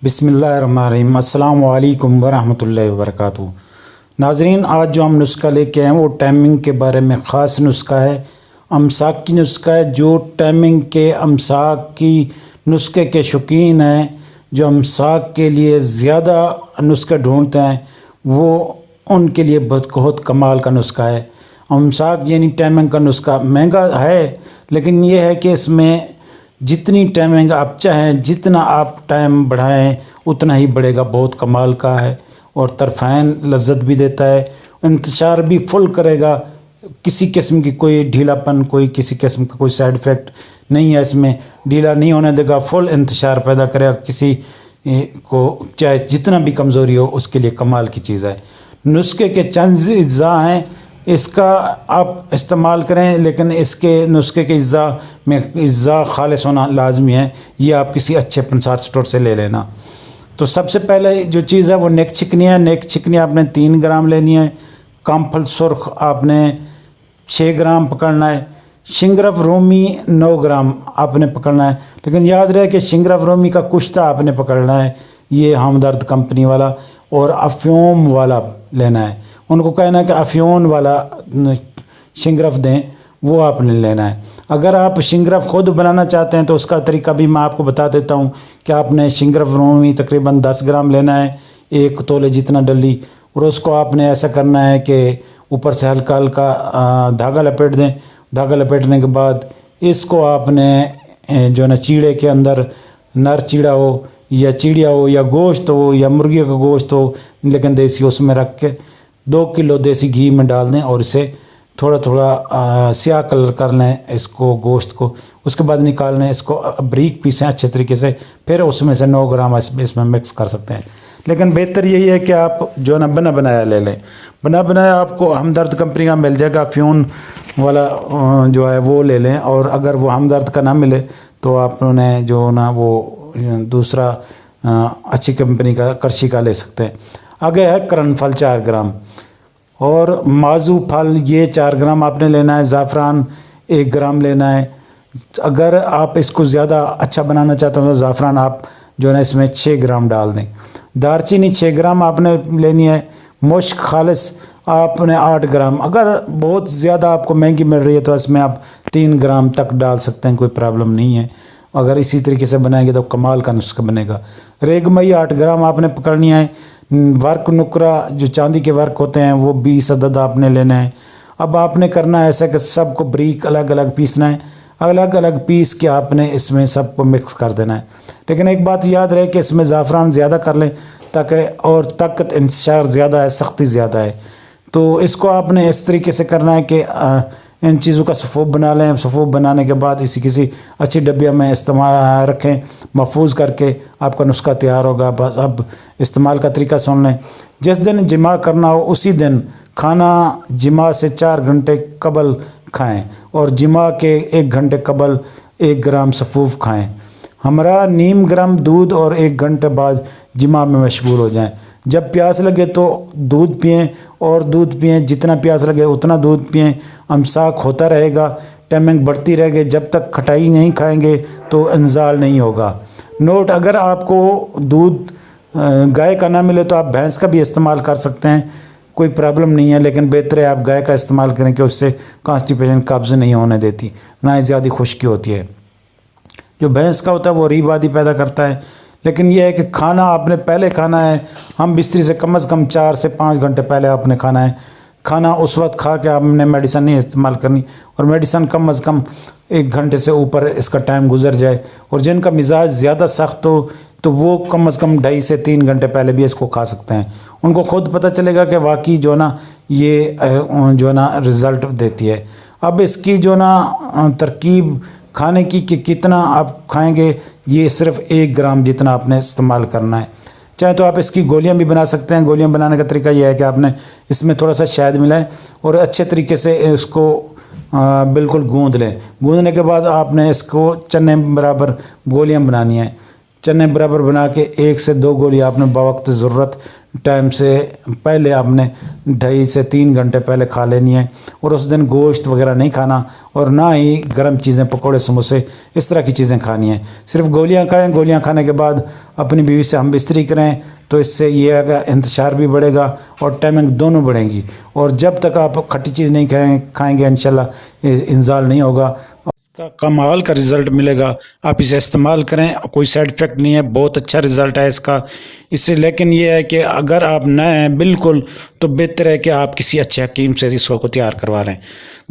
बिस्मिल्लाहिर्रहमानिर्रहीम। अस्सलाम वालेकुम वरहमतुल्लाहि वबरकातुहू। नाज़रीन, आज जो हम नुस्खा लेके आए हैं वो टाइमिंग के बारे में ख़ास नुस्खा है, अमसाक की नुस्खा है। जो टाइमिंग के अमसाक की नुस्खे के शौकीन हैं, जो अमसाक के लिए ज़्यादा नुस्खे ढूंढते हैं, वो उनके लिए बहुत कमाल का नुस्खा है। अमसाक यानी टाइमिंग का नुस्खा महंगा है, लेकिन ये है कि इसमें जितनी टाइमिंग आप चाहें, जितना आप टाइम बढ़ाएं उतना ही बढ़ेगा। बहुत कमाल का है और तरफ़ैन लज्जत भी देता है, इंतशार भी फुल करेगा। किसी किस्म की कोई ढीलापन, कोई किसी किस्म का कोई साइड इफ़ेक्ट नहीं है इसमें। ढीला नहीं होने देगा, फुल इंतशार पैदा करेगा। किसी को चाहे जितना भी कमज़ोरी हो उसके लिए कमाल की चीज़ है। नुस्खे के चंद अज्जा हैं, इसका आप इस्तेमाल करें, लेकिन इसके नुस्खे के अज्जा खालिस होना लाजमी है। ये आप किसी अच्छे पंसार स्टोर से ले लेना। तो सबसे पहले जो चीज़ है वो नेक चिकनी है। नेक चिकनी आपने 3 ग्राम लेनी है। कामफल सुर्ख आपने 6 ग्राम पकड़ना है। शिंगरफ रोमी 9 ग्राम आपने पकड़ना है, लेकिन याद रहे कि शिंगरफ रोमी का कुश्ता आपने पकड़ना है, ये हमदर्द कंपनी वाला, और अफ्यूम वाला लेना है। उनको कहना है कि अफ्यून वाला शिंगरफ दें, वो आपने लेना है। अगर आप शिंगरफ ख़ुद बनाना चाहते हैं तो उसका तरीका भी मैं आपको बता देता हूँ कि आपने शिंगरफ रोमी तकरीबन 10 ग्राम लेना है, 1 तोले जितना डली, और उसको आपने ऐसा करना है कि ऊपर से हल्का हल्का धागा लपेट दें। धागा लपेटने के बाद इसको आपने जो है ना, चीड़े के अंदर, नर चीड़ा हो या चिड़िया हो या गोश्त हो या मुर्गी का गोश्त हो, लेकिन देसी, उसमें रख के 2 किलो देसी घी में डाल दें और इसे थोड़ा थोड़ा स्याह कलर कर लें इसको, गोश्त को। उसके बाद निकाल लें इसको, बारीक पीसें अच्छे तरीके से, फिर उसमें से 9 ग्राम इसमें मिक्स कर सकते हैं। लेकिन बेहतर यही है कि आप जो है ना बना बनाया ले लें। बना बनाया आपको हमदर्द कंपनी का मिल जाएगा, फ्यून वाला जो है वो ले लें। और अगर वो हमदर्द का ना मिले तो आपने जो ना वो दूसरा अच्छी कंपनी का करशी का ले सकते हैं। आगे है करनफल 4 ग्राम और माजू फल, ये 4 ग्राम आपने लेना है। ज़ाफ़रान 1 ग्राम लेना है। अगर आप इसको ज़्यादा अच्छा बनाना चाहते हो तो ज़ाफ़रान आप जो है ना इसमें 6 ग्राम डाल दें। दारचीनी 6 ग्राम आपने लेनी है। मुश्क खालिस आपने 8 ग्राम। अगर बहुत ज़्यादा आपको महंगी मिल रही है तो इसमें आप 3 ग्राम तक डाल सकते हैं, कोई प्रॉब्लम नहीं है। अगर इसी तरीके से बनाएंगे तो कमाल का नुस्खा बनेगा। रेगमई 8 ग्राम आपने पकड़नी है। वर्क नुकरा, जो चांदी के वर्क होते हैं, वो 20 अदद आपने लेना है। अब आपने करना है ऐसा कि सबको बारीक अलग अलग पीसना है। अलग अलग पीस के आपने इसमें सबको मिक्स कर देना है। लेकिन एक बात याद रहे कि इसमें ज़ाफ़रान ज़्यादा कर लें ताकि, और ताकत इंतशार ज़्यादा है, सख्ती ज़्यादा है। तो इसको आपने इस तरीके से करना है कि इन चीज़ों का सफ़ूब बना लें। सफ़ूब बनाने के बाद इसी किसी अच्छी डब्बिया में इस्तेमाल रखें, महफूज करके आपका नुस्खा तैयार होगा। बस अब इस्तेमाल का तरीका सुन लें। जिस दिन जिमा करना हो उसी दिन खाना जिमा से 4 घंटे कबल खाएं और जिमा के 1 घंटे कबल 1 ग्राम सफ़ूफ खाएं। हमरा नीम ग्राम दूध और 1 घंटे बाद जिमा में मशगूल हो जाएं। जब प्यास लगे तो दूध पिएं और दूध पिएं, जितना प्यास लगे उतना दूध पिएं। अमसाक होता रहेगा, टाइमिंग बढ़ती रहेगी। जब तक खटाई नहीं खाएंगे तो इंजाल नहीं होगा। नोट, अगर आपको दूध गाय का ना मिले तो आप भैंस का भी इस्तेमाल कर सकते हैं, कोई प्रॉब्लम नहीं है। लेकिन बेहतर है आप गाय का इस्तेमाल करें कि उससे कॉन्स्टिपेशन, कब्ज़ नहीं होने देती, ना ही ज़्यादा खुश्की होती है। जो भैंस का होता है वो रीब आदि पैदा करता है। लेकिन यह है कि खाना आपने पहले खाना है। हम बिस्तरी से कम 4 से 5 घंटे पहले आपने खाना है। खाना उस वक्त खा के आपने मेडिसिन नहीं इस्तेमाल करनी, और मेडिसिन कम से कम 1 घंटे से ऊपर इसका टाइम गुजर जाए। और जिनका मिजाज ज़्यादा सख्त हो तो वो कम से कम 2.5 से 3 घंटे पहले भी इसको खा सकते हैं। उनको खुद पता चलेगा कि वाकई जो ना ये जो ना रिज़ल्ट देती है। अब इसकी जो ना तरकीब खाने की कि कितना आप खाएंगे, ये सिर्फ 1 ग्राम जितना आपने इस्तेमाल करना है। चाहे तो आप इसकी गोलियां भी बना सकते हैं। गोलियां बनाने का तरीका यह है कि आपने इसमें थोड़ा सा शहद मिलाएं और अच्छे तरीके से इसको बिल्कुल गूंद लें। गूंदने के बाद आपने इसको चने बराबर गोलियां बनानी हैं। चने बराबर बना के 1 से 2 गोली आपने बवक्त ज़रूरत ٹائم سے پہلے آپ نے 2.5 سے 3 گھنٹے پہلے کھا لینی ہے، اور اس دن گوشت وغیرہ نہیں کھانا، اور نہ ہی گرم چیزیں پکوڑے سموسے اس طرح کی چیزیں کھانی ہیں، صرف گولیاں کھائیں۔ گولیاں کھانے کے بعد اپنی بیوی سے ہم بستری کریں تو اس سے یہ ہے کہ انتشار بھی بڑھے گا اور ٹائمنگ دونوں بڑھیں گی، اور جب تک آپ کھٹی چیز نہیں کھائیں گے انشاءاللہ انزال نہیں ہوگا، کا کمال کا رزلٹ ملے گا۔ آپ اسے استعمال کریں، کوئی سائیڈ افیکٹ نہیں ہے، بہت اچھا رزلٹ ہے اس کا۔ اس سے لیکن یہ ہے کہ اگر آپ نئے ہیں بالکل تو بہتر ہے کہ آپ کسی اچھے حکیم سے اس کو تیار کروا لیں۔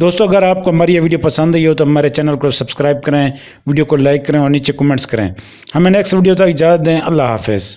دوستو اگر آپ کو ہماری یہ ویڈیو پسند آئی ہو تو ہمارے چینل کو سبسکرائب کریں، ویڈیو کو لائک کریں اور نیچے کمنٹس کریں۔ ہمیں نیکسٹ ویڈیو تک اجازت دیں۔ اللہ حافظ۔